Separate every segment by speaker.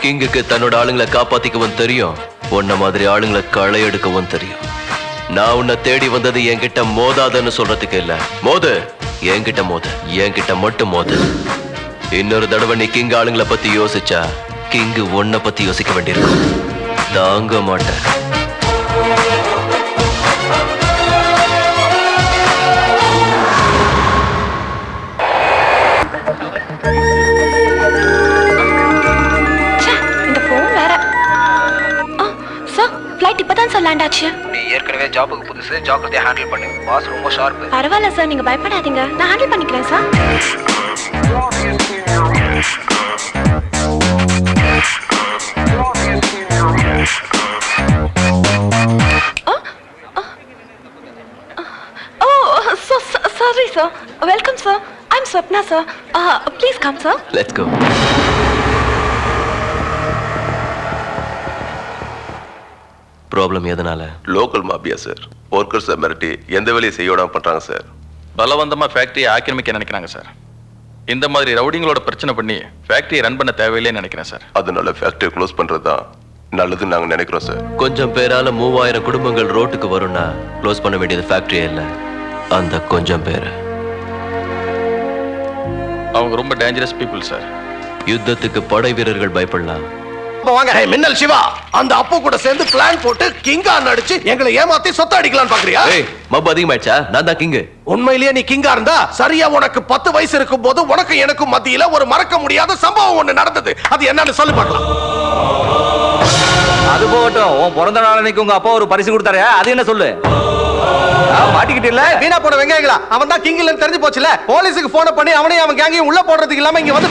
Speaker 1: கிங்குக்கு தன்னோட ஆளுங்களை காப்பாத்திக்கவும் தெரியும், உன்ன மாதிரி ஆளுங்களை களை எடுக்கவும் தெரியும். நான் உன்னை தேடி வந்தது என்கிட்ட மோதாதன்னு சொல்றதுக்கு இல்ல. மோது, என்கிட்ட மோது, என்கிட்ட மட்டும் மோது. இன்னொரு தடவை நீ கிங் ஆளுங்களை பத்தி யோசிச்சா கிங்கு உன்னை பத்தி யோசிக்க வேண்டியிருக்கும். தாங்க மாட்டேன்.
Speaker 2: இப்பதான் சார் லேண்ட் ஆச்சு.
Speaker 3: நீ ஏற்கனவே ஜாபுக்கு புதுசு, ஜாக்கிரதையா ஹேண்டில் பண்ணு. பாஸ் ரொம்ப ஷார்ப்.
Speaker 2: பரவாயில்ல சார், நீங்க பயப்படாதீங்க, நான் ஹேண்டில் பண்ணிக்கிறேன் sir. Oh, so sorry sir. Welcome sir. I'm Swapna sir. Please come sir.
Speaker 1: Let's go. Problem எதனால?
Speaker 4: Local mafia sir. ஒர்க்கர்ஸை மிரட்டி எந்த வேலையை செய்ய விடாம பண்றாங்க சார்.
Speaker 5: பலவந்தமா ஃபேக்டரியை ஆக்கிரமிக்க நினைக்கிறாங்க சார். இந்த மாதிரி ரவுடிங்களோட பிரச்சனை பண்ணி ஃபேக்டரியை ரன் பண்ண தேவையில்லைன்னு நினைக்கிறேன் சார்.
Speaker 4: அதனால ஃபேக்டரியை க்ளோஸ் பண்றது தான் நல்லதுன்னு நாங்க நினைக்கிறோம் சார்.
Speaker 1: கொஞ்சம் பேரால 3000 குடும்பங்கள் ரோட்டுக்கு வரும்னா க்ளோஸ் பண்ண வேண்டியது ஃபேக்டரியே இல்ல, அந்த கொஞ்சம் பேர்.
Speaker 5: அவங்க ரொம்ப டேஞ்சரஸ் பீப்புள் சார்.
Speaker 1: யுத்தத்துக்கு படை வீரர்கள் பயப்படலாம்.
Speaker 6: வாங்க மின்னல் சிவா, அந்த அப்பு கூட சேர்ந்து பிளான் போட்டு கிங்கா நடிச்சு எங்களை ஏமாத்தி சொத்த அடிக்கலாம்னு பாக்குறியா?
Speaker 1: மப்பு அதிகமாயிடுச்சா? நான் தான் கிங்கு.
Speaker 6: உண்மையிலேயே நீ கிங்கா இருந்தா சரியா உனக்கு 10 வயசு இருக்கும் போது உனக்கு எனக்கும் மத்தியில ஒரு மறக்க முடியாத சம்பவம் ஒண்ணு நடந்தது. அது என்னன்னு சொல்லி பார்க்கலாம்.
Speaker 3: அது போகட்டும், உன் பிறந்த நாள் அன்னைக்கு உங்க அப்பா ஒரு பரிசு கொடுத்தாரு, அது என்ன சொல்லு? மாட்டிக்கிட்டு இல்ல
Speaker 6: வீணா போன வெங்காயங்களா, அவன் தான் கிங் இல்லன்னு தெரிஞ்சு போச்சுல. போலீஸுக்கு போன் பண்ணி அவனையும் அவன் கேங்கையும் உள்ள போடுறதுக்கு இல்லாம இங்க வந்து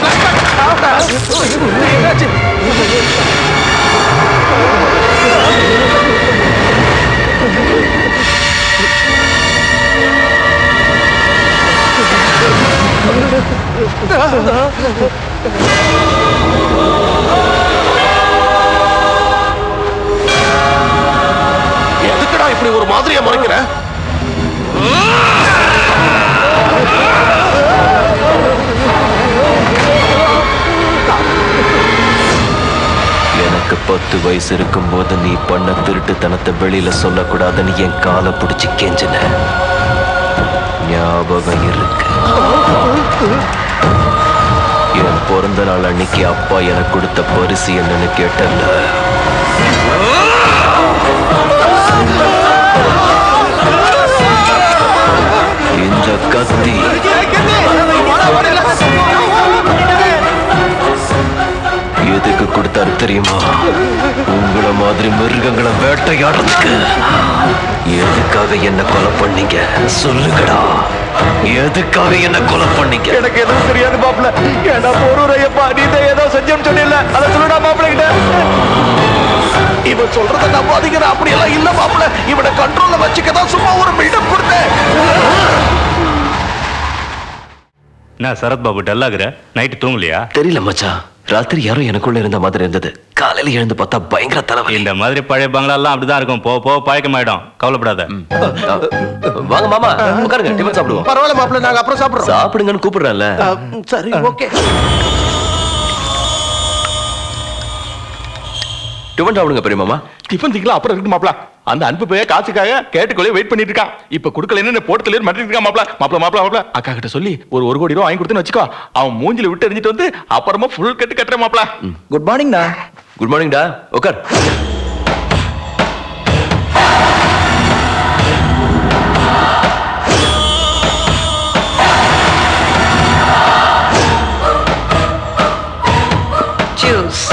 Speaker 6: எதுக்குடா இப்படி ஒரு மாதிரியா மறைக்கிற?
Speaker 1: எனக்கு 10 வயசு இருக்கும் போது நீ பண்ண திருட்டுத்தனத்தை வெளியில சொல்லக்கூடாதுன்னு என் காலை பிடிச்சு கெஞ்சின ஞாபகம் இருக்கு. என் பிறந்த நாள் அன்னைக்கு அப்பா எனக்கு கொடுத்த பரிசு என்னன்னு கேட்டல. இந்த கத்தி எதுக்கு கொடுத்தாரு தெரியுமா? உங்களை மாதிரி மிருகங்களை வேட்டையாடுறதுக்கு. எதுக்காக என்ன கொலை பண்ணீங்க சொல்லுங்கடா, எதுக்காக என்ன கொலை பண்ணீங்க?
Speaker 6: எனக்கு எதுவும் தெரியாது மாப்பிள்ள. ஏன்னா பொருளையப்பா நீ தான் ஏதோ செஞ்சோன்னு சொன்னில்ல, அதை சொல்லுடா மாப்பிள்ள கிட்ட. இவன் சொல்றத நம்பாதீங்க, அப்படி எல்லாம் இல்ல மாப்பிள்ள. இவனை கண்ட்ரோல்ல வச்சுக்கதான் சும்மா ஒரு பில்டப் கொடுத்தேன்.
Speaker 7: நான் சரத் பாபு டல்லாகிற நைட்டு தூங்கலையா?
Speaker 1: தெரியல மச்சான், ராத்திரி யாரோ எனக்குள்ள இருந்த மாதிரி இருந்தது. காலையில எழுந்து பார்த்தா பயங்கர தலைவலி.
Speaker 7: இந்த மாதிரி பழைய பங்களா எல்லாம் அப்படிதான் இருக்கும். போ பழக்கமாயிடும், கவலைப்படாத.
Speaker 1: வாங்க மாமா, உட்காருங்க, டிஃபன் சாப்பிடுவோம்.
Speaker 6: பரவாயில்ல மாப்பிள்ள, நாங்க அப்புறம் சாப்பிடுறோம்.
Speaker 1: சாப்பிடுங்கன்னு கூப்பிடுறேன்ல.
Speaker 6: சரி ஓகே.
Speaker 1: டிஃபன் சாப்பிடுங்க பெரிய மாமா.
Speaker 5: டிஃபன் திக்கலாம் அப்புறம் இருக்கு மாப்ள. அந்த அன்பு போய் காசுக்காக கேட்டுக்கொள்ளே வெயிட் பண்ணிட்டு இருக்கான். இப்ப குடுக்கலன்னு போட்டல மாட்டிட்டு இருக்கான் மாப்ள. அக்கா கிட்ட சொல்லி ஒரு கோடி ரூபாய் வாங்கி கொடுத்துன்னு வச்சுக்கோ. அவன் மூஞ்சில விட்டு எரிஞ்சிட்டு வந்து அப்புறமா ஃபுல் கட்டு கட்டுற மாப்ள.
Speaker 3: குட் மார்னிங் டா.
Speaker 1: குட் மார்னிங் டா, உட்கார்.
Speaker 2: ஜூஸ்.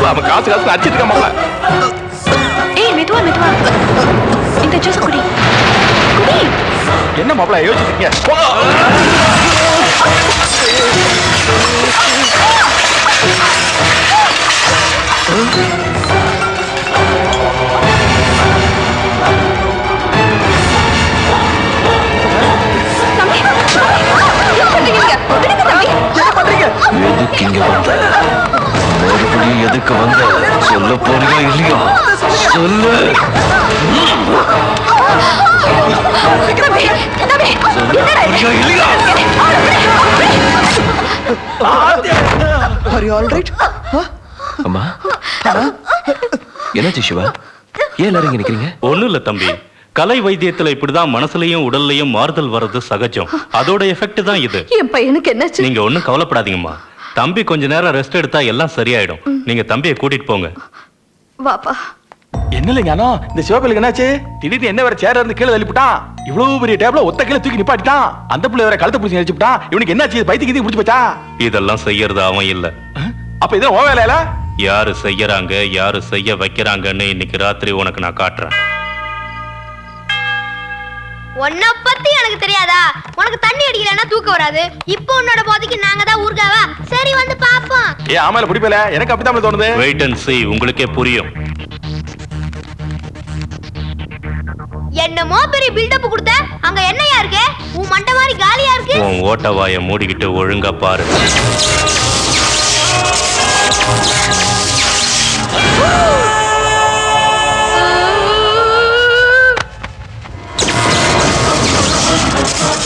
Speaker 5: அவன் காசு அடிச்சிட்டு இருக்கான் மாப்ள.
Speaker 2: ஏய் மெதுவா மெதுவா, இந்த ஜூஸ் குடி குடி.
Speaker 5: என்ன மாப்ள யோசிச்சிருக்கீங்க?
Speaker 6: சொல்ல போறியா இல்லையா சொல்லு
Speaker 2: தம்பி, தம்பி, என்னடா இது?
Speaker 6: போறியா இல்லையா
Speaker 3: Are you all right?
Speaker 1: அம்மா என்னாச்சு சிவா? ஏன் எல்லாரும் இங்க நிக்கிறீங்க?
Speaker 7: ஒண்ணும் இல்ல தம்பி, கலை வைத்தியத்துல இப்படிதான் மனசுலயும் உடல்லயும் மாறுதல் வர்றது சகஜம். அதோட எஃபெக்ட் தான் இது.
Speaker 2: என் பையனுக்கு என்னாச்சு?
Speaker 7: நீங்க ஒண்ணும் கவலைப்படாதீங்கம்மா. தம்பி கொஞ்ச நேரம் ரெஸ்ட் எடுத்தா எல்லாம் சரியாயிடும். நீங்க தம்பியை கூட்டிட்டு போங்க.
Speaker 2: வாப்பா.
Speaker 5: என்ன இல்லைங்க அண்ணா, இந்த சிவப்பிள்ளைக்கு என்னாச்சு? திடீர்னு என்ன வேற சேர இருந்து கீழே தள்ளிவிட்டான். இவ்வளவு பெரிய டேபிள ஒத்த கீழே தூக்கி நிப்பாட்டிட்டான். அந்த பிள்ளை வேற கழுத்தை பிடிச்சி நினைச்சுட்டான். இவனுக்கு என்னாச்சு? பைத்தியம் கீதி பிடிச்சி போச்சா?
Speaker 7: இதெல்லாம் செய்யறது அவன் இல்ல.
Speaker 5: அப்ப இதெல்லாம் ஓ வேலையில?
Speaker 7: யாரு செய்யறாங்க, யாரு செய்ய வைக்கிறாங்கன்னு இன்னைக்கு ராத்திரி உனக்கு நான் காட்டுறேன்.
Speaker 8: உன்னை பத்தி எனக்கு தெரியாதா? உனக்கு தண்ணி அடிக்கலன்னா தூக்க வராது. இப்போ உன்னோட போதைக்கு நாங்க தான் ஊர்காவா? சரி வந்து பாப்போம்.
Speaker 5: ஏ ஆமால பிடிப்பல, எனக்கு அப்படித்தான் தோணுது.
Speaker 7: வெயிட் அண்ட் see, உங்களுக்கே புரியும்.
Speaker 8: என்னமோ பெரிய பில்டப் கொடுத்த, அங்க என்னையா இருக்கு? உன் மண்டை மாதிரி காலியா இருக்கு.
Speaker 7: உன் ஓட்ட வாயை மூடிக்கிட்டு ஒழுங்கா பாரு.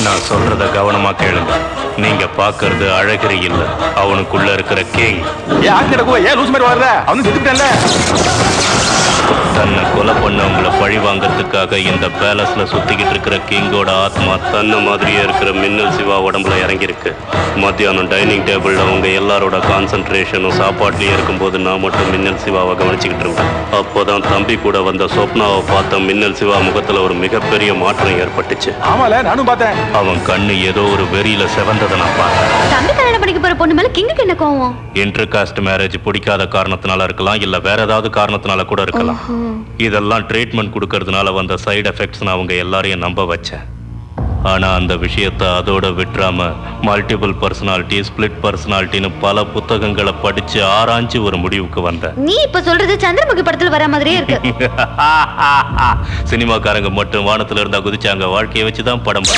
Speaker 7: நான் சொல்றத கவனமா கேளுங்க. நீங்க பாக்குறது அழகிரி இல்ல, அவனுக்குள்ள இருக்கிற கிங்.
Speaker 5: ஏ ஆக்கிடக்கோ, ஏ லூஸ் மாதிரி வர்ற? அவனு செத்துட்டேன்ல.
Speaker 7: தன்னை கொலை பண்ணவங்களை பழி வாங்கறதுக்காக இந்த பேலஸ்ல சுத்திக்கிட்டு இருக்கிற கிங்கோட ஆத்மா தன்னை மாதிரியே இருக்கிற மின்னல் சிவா உடம்புல இறங்கியிருக்கு. மத்தியானம் டைனிங் டேபிள்ல அவங்க எல்லாரோட கான்சென்ட்ரேஷனும் சாப்பாட்லயே இருக்கும்போது நான் மட்டும் மின்னல் சிவாவை கவனிச்சுக்கிட்டு இருந்தேன். அப்போதான் தம்பி கூட வந்த சொப்னாவை பார்த்த மின்னல் சிவா முகத்துல ஒரு மிகப்பெரிய மாற்றம் ஏற்பட்டுச்சு.
Speaker 5: ஆமால, நானும் பார்த்தேன்.
Speaker 7: அவன் கண்ணு ஏதோ ஒரு வெறியில செவந்ததை நான் பார்த்தேன்.
Speaker 2: தம்பி கல்யாணம் பண்ணிக்க போற பொண்ணு மேல கிங்குக்கு என்ன கோவம்?
Speaker 7: இன்டர் காஸ்ட் மேரேஜ் பிடிக்காத காரணத்தினால இருக்கலாம், இல்ல வேற ஏதாவது காரணத்தினால கூட இருக்கலாம். இதெல்லாம் ட்ரீட்மெண்ட் கொடுக்கறதுனால வந்த சைடு எஃபெக்ட்ஸ் அவங்க எல்லாரையும் நம்ப வச்சேன். ஆனா அந்த விஷயத்தை அதோட விட்டுறாம மல்டிபிள் பர்சனாலிட்டி, ஸ்பிளிட் பர்சனாலிட்டின்னு பல புத்தகங்களை படிச்சு ஆராய்ச்சி ஒரு முடிவுக்கு வந்தேன்.
Speaker 8: நீ இப்ப சொல்றது சந்திரமுகி படத்துல வர மாதிரியே இருக்கு.
Speaker 7: சினிமாக்காரங்க மட்டும் வானத்துல இருந்தா குதிச்சாங்க, வாழ்க்கையை வச்சுதான் படம்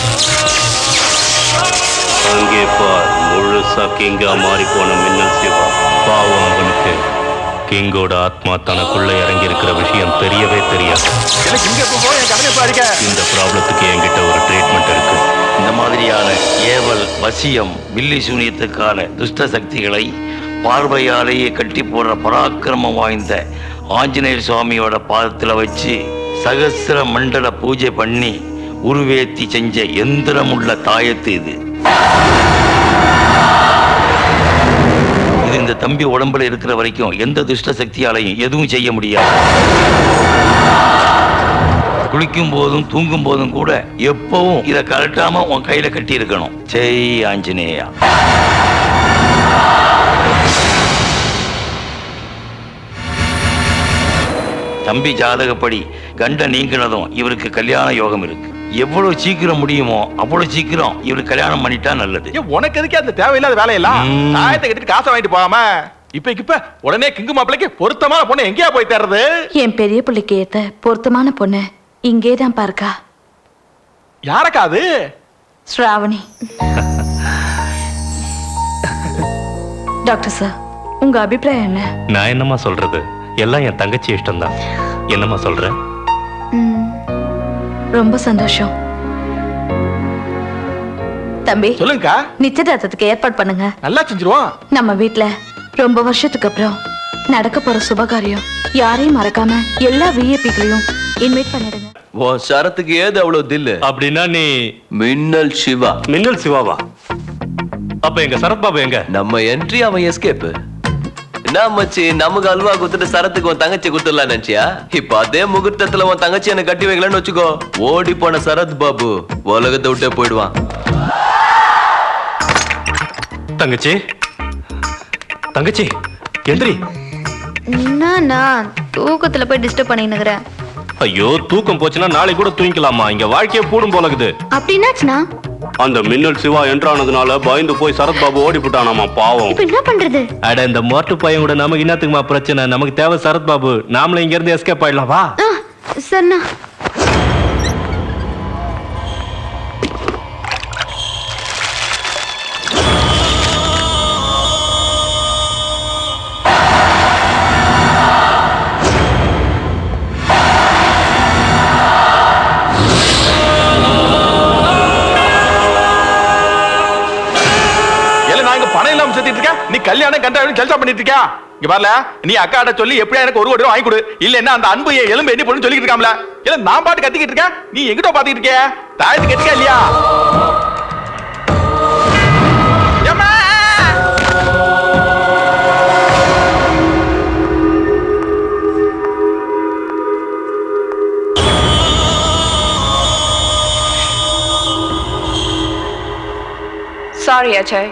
Speaker 7: அங்கே பார், முழுசா கிங்கா மாறி போன மின்னல் சிவா. பாவம் அவனுக்கு கிங்கோட ஆத்மா தனக்குள்ள இறங்கி இருக்கிற விஷயம் தெரியவே தெரியாது.
Speaker 5: எனக்கு இங்க எப்போ போய் என் கடனை பாருங்க.
Speaker 7: இந்த ப்ராப்ளத்துக்கு என்கிட்ட ஒரு ட்ரீட்மெண்ட் இருக்கு.
Speaker 6: இந்த மாதிரியான ஏவல், வசியம், பில்லி சூனியத்துக்கான துஷ்ட சக்திகளை பார்வையாலேயே கட்டி போடுற பராக்கிரமம் வாய்ந்த ஆஞ்சநேயர் சுவாமியோட பாதத்துல வச்சு சகசிர மண்டல பூஜை பண்ணி உருவேத்தி செஞ்ச எந்திரமுள்ள தாயத்து இது. இந்த தம்பி உடம்புல இருக்கிற வரைக்கும் எந்த துஷ்ட சக்தியாலையும் எதுவும் செய்ய முடியாது. குளிக்கும் போதும் தூங்கும் போதும் கூட எப்பவும் இதை கலட்டாம உன் கையில கட்டி இருக்கணும். ஜெய் ஆஞ்சநேயா. தம்பி ஜாதகப்படி கண்ட நீங்கினதும் இவருக்கு கல்யாண யோகம் இருக்கு. எவ்வளவு சீக்கிரம் முடியுமோ அவ்வளவு சீக்கிரம் இவருக்கு கல்யாணம் பண்ணிட்டா நல்லது.
Speaker 5: உனக்கு எதுக்கு அந்த தேவையில்லாத வேலையெல்லாம்? தாயத்தை கட்டிட்டு காசை வாங்கிட்டு போகாம இப்ப உடனே கிங்கு மாப்பிளைக்கு பொருத்தமான பொண்ணு எங்கேயா போய் தர்றது?
Speaker 2: என் பெரிய பிள்ளைக்கு ஏத்த பொருத்தமான பொண்ணு இங்கேதான் பாருக்கா.
Speaker 5: யாரக்கா அது?
Speaker 2: ஸ்ராவணி. டாக்டர் சார், உங்க அபிப்பிராயம் என்ன?
Speaker 7: நான் என்னம்மா சொல்றது, எல்லாம் என் தங்கச்சி இஷ்டம்தான். என்னம்மா சொல்ற?
Speaker 2: ரொம்ப சந்தோஷம். தம்பி
Speaker 5: சொல்லுங்கக்கா.
Speaker 2: நிச்சயதார்த்தத்துக்கு ஏற்பாடு பண்ணுங்க.
Speaker 5: நல்லா செஞ்சிருவோம்.
Speaker 2: நம்ம வீட்ல ரொம்ப வருஷத்துக்கு அப்புறம் நடக்க போற சுபகாரியம். யாரையும் மறக்காம எல்லா விஐபிகளையும் இன்வைட் பண்ணிடுங்க.
Speaker 1: உன் சரத்துக்கு ஏது அவ்வளவு தில்லு?
Speaker 7: அப்படின்னா நீ
Speaker 1: மின்னல் சிவா.
Speaker 7: மின்னல் சிவாவா? அப்ப எங்க சரத்பாபு எங்க?
Speaker 1: நம்ம என்ட்ரி, அவன் எஸ்கேப். என்ன மச்சி, நமக்கு அல்வா குத்துட்டு சரத்துக்கு உன் தங்கச்சி குத்துடலாம் நினைச்சியா? இப்ப அதே முகூர்த்தத்துல உன் தங்கச்சி எனக்கு கட்டி வைக்கலன்னு வச்சுக்கோ, ஓடி போன சரத் பாபு உலகத்தை விட்டே போயிடுவான்.
Speaker 7: தங்கச்சி, தங்கச்சி எந்திரி.
Speaker 8: நான் தூக்கத்துல போய் டிஸ்டர்ப் பண்ணினுக்கிறேன்.
Speaker 7: ஐயோ, தூக்கம் போச்சுன்னா நாளைக்கு கூட தூங்கிக்கலாமா? இங்க வாழ்க்கையை போடும் போலகுது.
Speaker 8: அப்படின்னாச்சுனா
Speaker 7: அந்த மின்னல் சிவா என்ட்ரானதுனால பயந்து போய் சரத் பாபு ஓடி போட்டானாமா, பாவம்.
Speaker 8: இப்ப என்ன பண்றது?
Speaker 7: அட, இந்த மோட்டு பையன் கூட நமக்கு என்னத்துக்குமா பிரச்சனை? நமக்கு தேவை சரத் பாபு. நாமளே இங்க இருந்து எஸ்கேப் ஆயிடலாம், வா.
Speaker 8: சரிண்ணா.
Speaker 5: கல்யாணம் கண்டாலும் ஜல்சா பண்ணிட்டு இருக்கியா? இங்க பாருல, நீ அக்காட்ட சொல்லி எப்படியா எனக்கு 1 கோடி ரூபாய் வாங்கி கொடு, இல்லன்னா அந்த அன்பு எலும்பு எண்ணி போன்னு சொல்லிட்டு இருக்காம்ல. இல்ல நான் பாட்டு கத்திக்கிட்டு இருக்கேன், நீ எங்கிட்ட பாத்துக்கிட்டு இருக்கிய? தாயத்து கட்டிக்கா இல்லையா?
Speaker 2: Sorry, Ajay.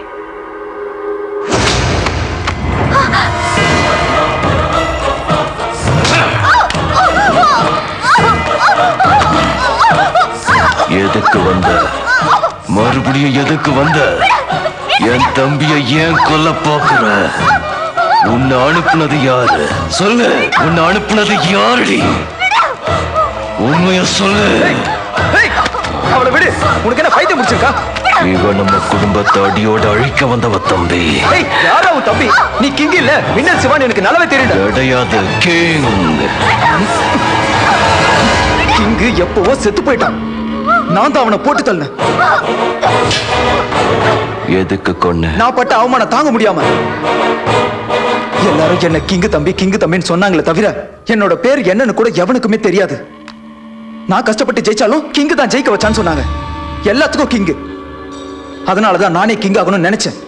Speaker 1: எதுக்கு வந்த? மறுபடியும் எதுக்கு வந்த? என் தம்பியை ஏன் கொல்ல பாக்குற? உன்னை அனுப்புனது யாரு? சொல்லு, உன்னை அனுப்புனது யாருடி? உண்மைய சொல்லு.
Speaker 3: அவளை விடு. உனக்கு என்ன பைத்தியம் முடிச்சிருக்கா?
Speaker 1: இவன் நம்ம குடும்பத்தை அடியோட அழிக்க வந்தவ தம்பி.
Speaker 3: யாரா உன் தம்பி? நீ கிங் இல்ல, மின்னல் சிவான் எனக்கு நல்லாவே தெரியும்.
Speaker 1: கிடையாது, கிங்.
Speaker 3: கிங் எப்பவோ செத்து போயிட்டான். நான் தான் அவனை போட்டு தள்ளினேன்.
Speaker 1: எதுக்கு கொன்ன?
Speaker 3: நான் பட்ட அவமானம் தாங்க முடியாம எல்லாரும் என்ன கிங்கு தம்பின்னு சொன்னாங்களே தவிர என்னோட பேர் என்னன்னு கூட எவனுக்குமே தெரியாது. நான் கஷ்டப்பட்டு ஜெயிச்சாலும் கிங்கு தான் ஜெயிக்க வச்சான்னு சொன்னாங்க. எல்லாத்துக்கும் கிங்கு. அதனாலதான் நானே கிங் ஆகணும்னு நினைச்சேன்.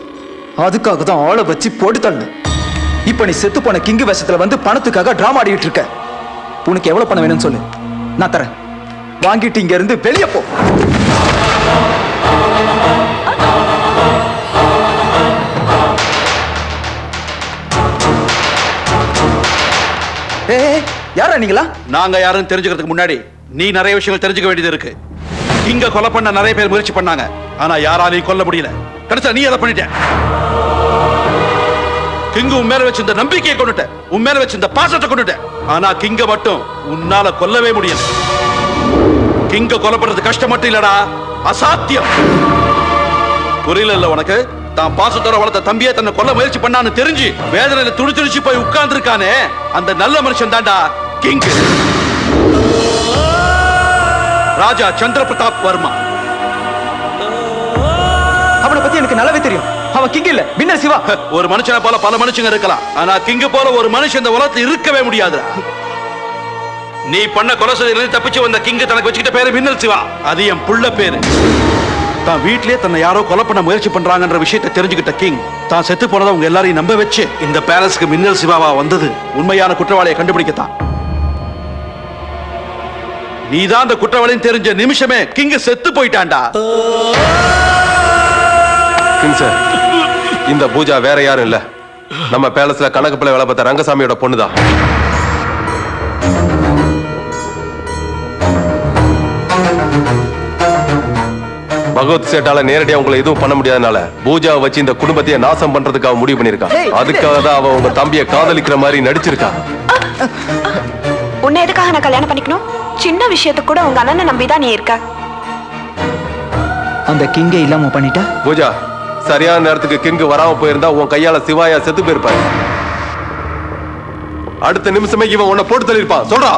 Speaker 3: அதுக்காக தான் ஆளை வச்சு போட்டு தள்ளினேன். இப்ப நீ செத்து போன கிங்கு வேஷத்துல வந்து பணத்துக்காக டிராமா ஆடிட்டு இருக்க. உனக்கு எவ்வளவு பணம் வேணும்னு சொல்லு, நான் தரேன். வாங்கிட்டு இங்க இருந்து வெளியே போ. யாரா நீங்களா?
Speaker 6: நாங்க யாரும் தெரிஞ்சுக்கிறதுக்கு முன்னாடி நீ நிறைய விஷயங்கள் தெரிஞ்சுக்க வேண்டியது இருக்கு. இங்க கொலை பண்ண நிறைய பேர் முயற்சி பண்ணாங்க, ஆனா யாராலையும் கொல்ல முடியல. கடைசியா நீ அதை பண்ணிட்ட. கிங்கு உன் மேல வச்சிருந்த நம்பிக்கையை கொண்டுட்ட, உன் மேல வச்சிருந்த பாசத்தை கொண்டுட்ட. ஆனா கிங்க மட்டும் உன்னால கொல்லவே முடியல. கிங்க கொலை பண்றது கஷ்டம் மட்டும் இல்லடா, அசாத்தியம். புரியல உனக்கு? தான் பாசத்தோட வளர்த்த தம்பியே தன்னை கொல்ல முயற்சி பண்ணான்னு தெரிஞ்சு வேதனையில துடிச்சு போய் உட்கார்ந்து இருக்கானே, அந்த நல்ல மனுஷன் தான்டா கிங். ராஜா சந்திர பிரதாப் வர்மா.
Speaker 3: அவனை பத்தி எனக்கு நல்லாவே தெரியும். அவன் கிங் இல்ல, மின்னல் சிவா.
Speaker 6: ஒரு மனுஷனை போல பல மனுஷங்க இருக்கலாம், ஆனா கிங் போல ஒரு மனுஷன் இந்த உலகத்துல இருக்கவே முடியாது. நீ பண்ண கொலை தப்பிச்சு வந்த கிங் தனக்கு வச்சுக்கிட்ட பேரு மின்னல் சிவா. அது என் புள்ள பேரு. தான் வீட்லயே தன்னை யாரோ கொலை பண்ண முயற்சி பண்றாங்கன்ற விஷயத்தை தெரிஞ்சுக்கிட்ட கிங் தான் செத்து போனதை உங்க எல்லாரையும் நம்ப வச்சு இந்த பேலஸ்க்கு மின்னல் சிவாவா வந்தது உண்மையான குற்றவாளியை கண்டுபிடிக்கத்தான். நீதான் அந்த குற்றவாளின்னு தெரிஞ்ச நிமிஷமே கிங் செத்து போயிட்டான்டா.
Speaker 4: கிங் சார், இந்த பூஜா வேற யாரும் இல்ல, நம்ம பேலஸ்ல கணக்கு பிள்ளை வேலை பார்த்த ரங்கசாமியோட பொண்ணுதான். பகவத் சேட்டால நேரடியா உங்களை எதுவும் பண்ண முடியாதனால பூஜாவை வச்சு இந்த குடும்பத்தையே நாசம் பண்றதுக்காக முடிவு பண்ணிருக்கான். அதுக்காக தான் அவ உங்க தம்பியை காதலிக்கிற மாதிரி நடிச்சிருக்கா.
Speaker 2: உன்னை எதுக்காக நான் கல்யாணம் பண்ணிக்கணும்? சின்ன விஷயத்துக்கு கூட உங்க அண்ணனை நம்பிதான் நீ இருக்க.
Speaker 3: அந்த கிங்கே இல்லாம பண்ணிட்ட.
Speaker 4: பூஜா, சரியான நேரத்துக்கு கிங்கு வராம போயிருந்தா உன் கையால சிவாயா செத்து போயிருப்பாரு. அடுத்த நிமிஷமே இவன் உன்னை போட்டு தள்ளிருப்பான். சொல்றா.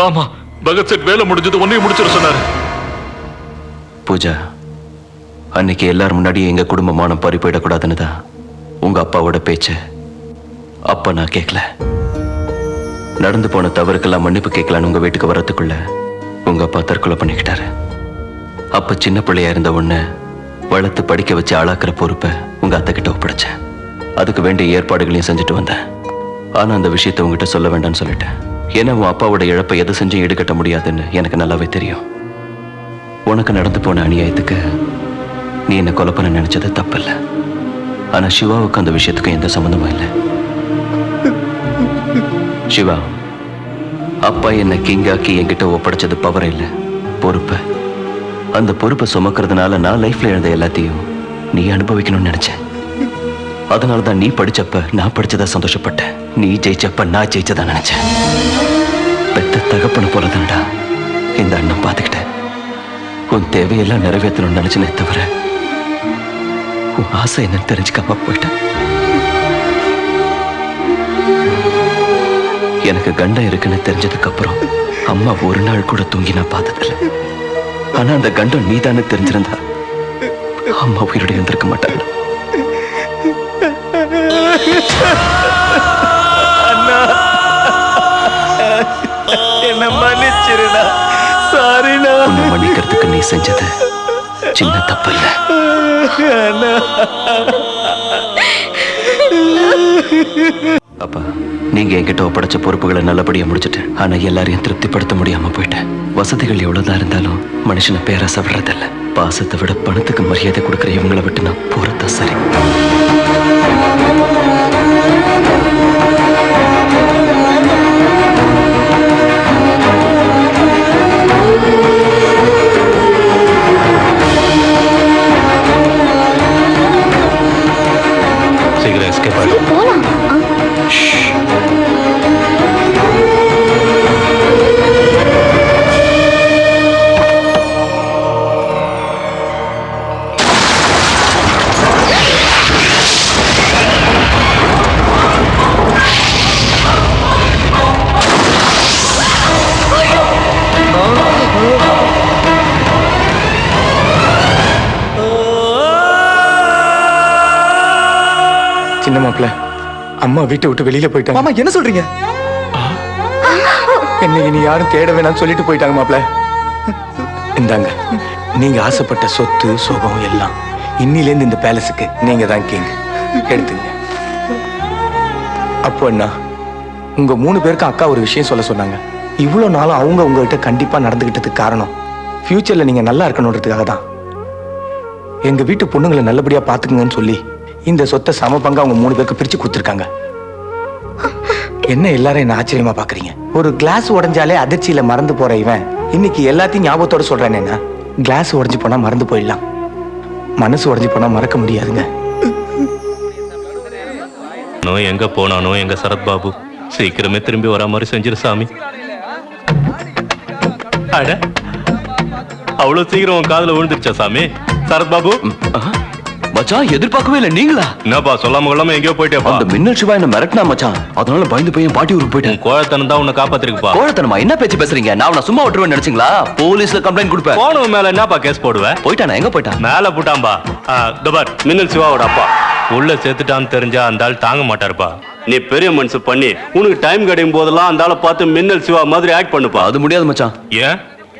Speaker 5: ஆமா, பகத் சேட் வேலை முடிஞ்சது, ஒன்னையும் முடிச்சிட சொன்னாரு.
Speaker 1: பூஜா, அன்னைக்கு எல்லாரும் முன்னாடி எங்க குடும்பமானம் பறி போயிடக்கூடாதுன்னு தான் உங்க அப்பாவோட பேச்சு அப்ப நான் கேட்கல. நடந்து போன தவறுக்கெல்லாம் மன்னிப்பு கேட்கலான்னு உங்க வீட்டுக்கு வரத்துக்குள்ள உங்க அப்பா தற்கொலை பண்ணிக்கிட்டாரு. அப்ப சின்ன பிள்ளையா இருந்த ஒண்ணு வளர்த்து படிக்க வச்சு ஆளாக்குற பொறுப்பை உங்க அத்தை கிட்ட ஒப்படைச்சேன். அதுக்கு வேண்டிய ஏற்பாடுகளையும் செஞ்சுட்டு வந்தேன். ஆனா அந்த விஷயத்தை உங்ககிட்ட சொல்ல வேண்டாம்னு சொல்லிட்டேன். ஏன்னா உன் அப்பாவோட இழப்பை எதை செஞ்சும் ஈடுகட்ட முடியாதுன்னு எனக்கு நல்லாவே தெரியும். உனக்கு நடந்து போன அநியாயத்துக்கு நீ என்ன கொலை பண்ண நினைச்சது தப்பில்லை. ஆனா சிவாவுக்கு அந்த விஷயத்துக்கும் எந்த சம்மந்தமும் இல்லை. சிவா, அப்பா என்ன கிங்காக்கி என்கிட்ட ஒப்படைச்சது பவர் இல்லை, பொறுப்பை. அந்த பொறுப்பை சுமக்கிறதுனால நான் லைஃப்ல எழுந்த எல்லாத்தையும் நீ அனுபவிக்கணும்னு நினைச்சேன். அதனாலதான் நீ படிச்சப்ப நான் படிச்சதா சந்தோஷப்பட்டேன், நீ ஜெயிச்சப்ப நான் ஜெயிச்சதா நினைச்சேன். பெத்த தகப்பன போலதான்டா இந்த அண்ணன் பார்த்துக்கிட்டேன். உன் தேவையெல்லாம் நிறைவேற்றணும்னு நினைச்சனே தவிர உன் ஆசை என்னன்னு தெரிஞ்சுக்காம போயிட்டேன். எனக்கு கண்டம் இருக்குன்னு தெரிஞ்சதுக்கு அப்புறம் அம்மா ஒரு நாள் கூட தூங்கி நான் பார்த்ததில்லை. ஆனா அந்த கண்டம் நீதானே தெரிஞ்சிருந்தா அம்மா உயிரோட இருந்திருக்க மாட்டாங்க.
Speaker 6: அண்ணா என்ன மன்னிச்சிருடா. சாரிண்ணா.
Speaker 1: உன்னை மன்னிக்கிறதுக்கு நீ செஞ்சது சின்ன தப்பு இல்ல.
Speaker 6: அண்ணா.
Speaker 1: அப்பா, நீங்க என்கிட்ட ஒப்படைச்ச பொறுப்புகளை நல்லபடியா முடிச்சிட்டேன். ஆனா எல்லாரையும் திருப்திப்படுத்த முடியாம போயிட்டேன். வசதிகள் எவ்வளவுதான் இருந்தாலும் மனுஷனை பேராசை விடுறதில்ல. பாசத்தை விட பணத்துக்கு மரியாதை கொடுக்குற இவங்களை விட்டு நான் போறதா சரி.
Speaker 7: சீக்கிரம் எஸ்கேப் ஆகும்.
Speaker 2: போலாம்.
Speaker 5: சின்ன மாப்பிள்ள, அம்மா வீட்டை விட்டு வெளியில போயிட்டாங்க.
Speaker 3: மாமா என்ன சொல்றீங்க?
Speaker 5: என்ன இனி யாரும் தேட வேணாம்னு சொல்லிட்டு போயிட்டாங்க மாப்பிள்ள. இந்தாங்க, நீங்க ஆசைப்பட்ட சொத்து சோகம் எல்லாம் இன்னிலேருந்து இந்த பேலஸுக்கு நீங்க தான் கிங். எடுத்துங்க. அப்போ என்ன, உங்க 3 பேருக்கும் அக்கா ஒரு விஷயம் சொல்ல சொன்னாங்க. இவ்வளவு நாளும் அவங்க உங்ககிட்ட கண்டிப்பா நடந்துகிட்டதுக்கு காரணம் ஃபியூச்சர்ல நீங்க நல்லா இருக்கணுன்றதுக்காக தான். எங்க வீட்டு பொண்ணுங்களை நல்லபடியா பாத்துக்குங்கன்னு சொல்லி இந்த சொத்தை சம பங்கா அவங்க 3 பேருக்கு பிரிச்சு கொடுத்துருக்காங்க. என்ன எல்லாரும் என்ன ஆச்சரியமா பாக்குறீங்க? ஒரு கிளாஸ் உடைஞ்சாலே அதிர்ச்சியில மறந்து போற இவன் இன்னைக்கு எல்லாத்தையும் ஞாபகத்தோட சொல்றேன். என்ன, கிளாஸ் உடைஞ்சு போனா மறந்து போயிடலாம், மனசு உடைஞ்சு போனா மறக்க முடியாதுங்க.
Speaker 7: எங்க போனானோ எங்க சரத்பாபு சீக்கிரமே திரும்பி வர மாதிரி செஞ்சிரு சாமி. அட, அவ்வளவு சீக்கிரம் உன் காதுல விழுந்துருச்சா சாமி? சரத்பாபு
Speaker 1: மச்சான், எதிர்பார்க்கவே இல்லை. நீங்களா?
Speaker 7: என்னப்பா சொல்லாம கொள்ளாம எங்கேயோ போயிட்டேப்பா.
Speaker 1: அந்த மின்னல் சிவா என்ன மிரட்டினா மச்சான். அதனால பயந்து போய் பாட்டி ஊருக்கு போயிட்டேன்.
Speaker 7: கோழத்தனம் தான் உன்னை காப்பாத்திருக்குப்பா.
Speaker 1: கோழத்தனமா? என்ன பேச்சு பேசுறீங்க? நான் அவனை சும்மா விட்டுருவேன் நினைச்சீங்களா? போலீஸ்ல கம்ப்ளைண்ட் கொடுப்பேன்.
Speaker 7: போனவன் மேல என்னப்பா கேஸ் போடுவேன்?
Speaker 1: போயிட்டானா? எங்க போயிட்டான்?
Speaker 7: மேல போட்டான்பா. தபார், மின்னல் சிவாவோட அப்பா உள்ள சேர்த்துட்டான்னு தெரிஞ்சா அந்த ஆள் தாங்க மாட்டாருப்பா. நீ பெரிய மனுஷன் பண்ணி உனக்கு டைம் கிடைக்கும் போதெல்லாம் அந்த ஆளை பார்த்து மின்னல் சிவா மாதிரி ஆக்ட் பண்ணுப்பா.
Speaker 1: அது முடியாது மச்சான்.
Speaker 7: ஏன்?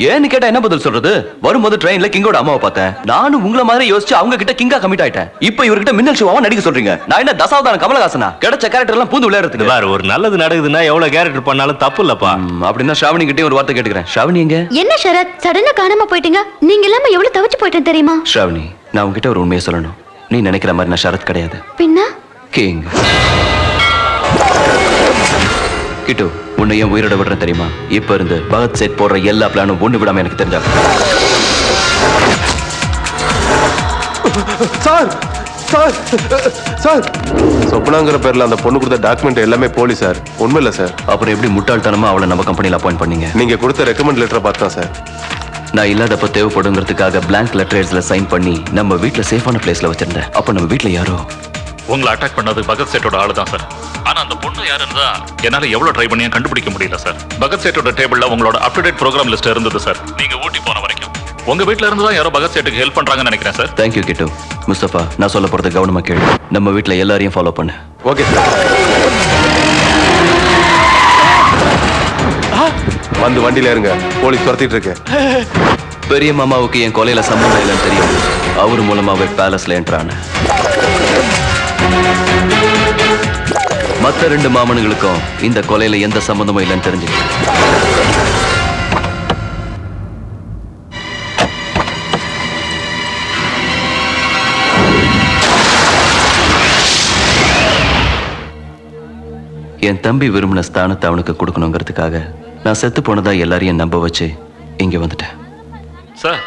Speaker 1: ஏன்னு கேட்டா என்ன பதில் சொல்றது? வரும்போது ட்ரெயின்ல கிங்கோட அம்மாவை பார்த்தேன். நானும் உங்களை மாதிரி யோசிச்சு அவங்க கிட்ட கிங்கா கமிட் ஆயிட்டேன். இப்போ இவர்கிட்ட மின்னல் சிவாவை நடிக்க சொல்றீங்க. நான் என்ன தசாவதான கமலஹாசனா? கிடைச்ச கேரக்டர் எல்லாம் பூந்து விளையாடுறதுக்கு?
Speaker 7: வேற ஒரு நல்லது நடக்குதுன்னா எவ்வளவு கேரக்டர் பண்ணாலும் தப்பு இல்லப்பா.
Speaker 1: அப்படின்னா ஸ்ராவணி கிட்டே ஒரு வார்த்தை கேட்டுக்கிறேன். ஸ்ராவணி எங்க?
Speaker 2: என்ன சரத், சடனா காணாம போயிட்டீங்க? நீங்க இல்லாம எவ்வளவு தவிச்சு போயிட்டேன் தெரியுமா?
Speaker 1: ஸ்ராவணி, நான் உங்ககிட்ட ஒரு உண்மையை சொல்லணும். நீ நினைக்கிற மாதிரி நான் ஷரத் கிடையாது.
Speaker 2: பின்ன
Speaker 1: கிங். கிட்டு, உன்னை ஏன் உயிரோட விடுறேன் தெரியுமா? இப்ப இருந்து பகத் சேட் போடுற எல்லா பிளானும் ஒண்ணு விடாம எனக்கு தெரிஞ்சா.
Speaker 3: சார் சார் சார்,
Speaker 4: சொப்னாங்கிற பேர்ல அந்த பொண்ணு கொடுத்த டாக்குமெண்ட் எல்லாமே போலி சார். உண்மை இல்ல சார்.
Speaker 1: அப்புறம் எப்படி முட்டாள்தனமா அவளை நம்ம கம்பெனில அப்பாயிண்ட் பண்ணீங்க?
Speaker 4: நீங்க கொடுத்த ரெக்கமெண்ட் லெட்டரை பார்த்தா சார்.
Speaker 1: நான் இல்லாதப்ப தேவைப்படுங்கிறதுக்காக பிளாங்க் லெட்டர்ஸ்ல சைன் பண்ணி நம்ம வீட்டுல சேஃபான பிளேஸ்ல வச்சிருந்தேன். அப்ப நம்ம வீட்டுல யாரோ
Speaker 9: உங்களை அட்டாக் பண்ணது பகத் சேட்டோட ஆளு தான் சார். ஆனா அந்த பொண்ணு யாருன்னு தான் என்னால எவ்வளவு ட்ரை பண்ணியும் கண்டுபிடிக்க முடியல சார். பகத் சேட்டோட டேபிள்ல உங்களோட up to date program list இருந்தது சார். நீங்க ஊட்டி போன வரைக்கும் உங்க வீட்ல இருந்து தான் யாரோ பகத் சேட்டுக்கு ஹெல்ப் பண்றாங்கன்னு நினைக்கிறேன் சார்.
Speaker 1: தேங்க்யூ கிட்டு. முஸ்தபா, நான் சொல்ல போறது கவனமா கேளு. நம்ம வீட்டுல எல்லாரையும் ஃபாலோ பண்ணு.
Speaker 4: Okay sir. வந்து வண்டியில இருங்க, போலீஸ் துரத்திட்டு இருக்கு.
Speaker 1: பெரிய மாமாவுக்கு என் கொலையில சம்பந்தம் இல்லைன்னு தெரியும். அவர் மூலமாவே பேலஸ்ல என்ட்ரான. மத்த 2 மாமனுங்களுக்கும் இந்த கொலையில எந்த சம்பந்தமும் இல்லைன்னு தெரிஞ்சுக்க. என் தம்பி விரும்பின ஸ்தானத்தை அவனுக்கு கொடுக்கணுங்கிறதுக்காக நான் செத்து போனதா எல்லாரையும் நம்ப வச்சு இங்க வந்துட்டேன்.
Speaker 9: சார்,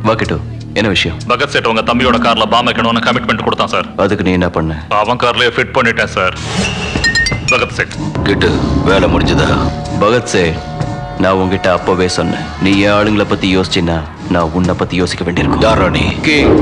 Speaker 1: வாக்கிட்டு, என்ன விஷயம்?
Speaker 9: பகத் சேட் உங்க தம்பியோட கார்ல பாம் வைக்கணும்னு கமிட்மெண்ட் கொடுத்தான் சார்.
Speaker 1: அதுக்கு நீ என்ன பண்ண?
Speaker 9: அவன் கார்லயே ஃபிட் பண்ணிட்டேன் சார். பகத் சேட்
Speaker 1: கிட்டு, வேலை முடிஞ்சதா? பகத் சேட், நான் உங்ககிட்ட அப்பவே சொன்னேன், நீ என் ஆளுங்களை பத்தி யோசிச்சின்னா நான் உன்னை பத்தி யோசிக்க வேண்டியிருக்கும். யாரா நீ? கிங்.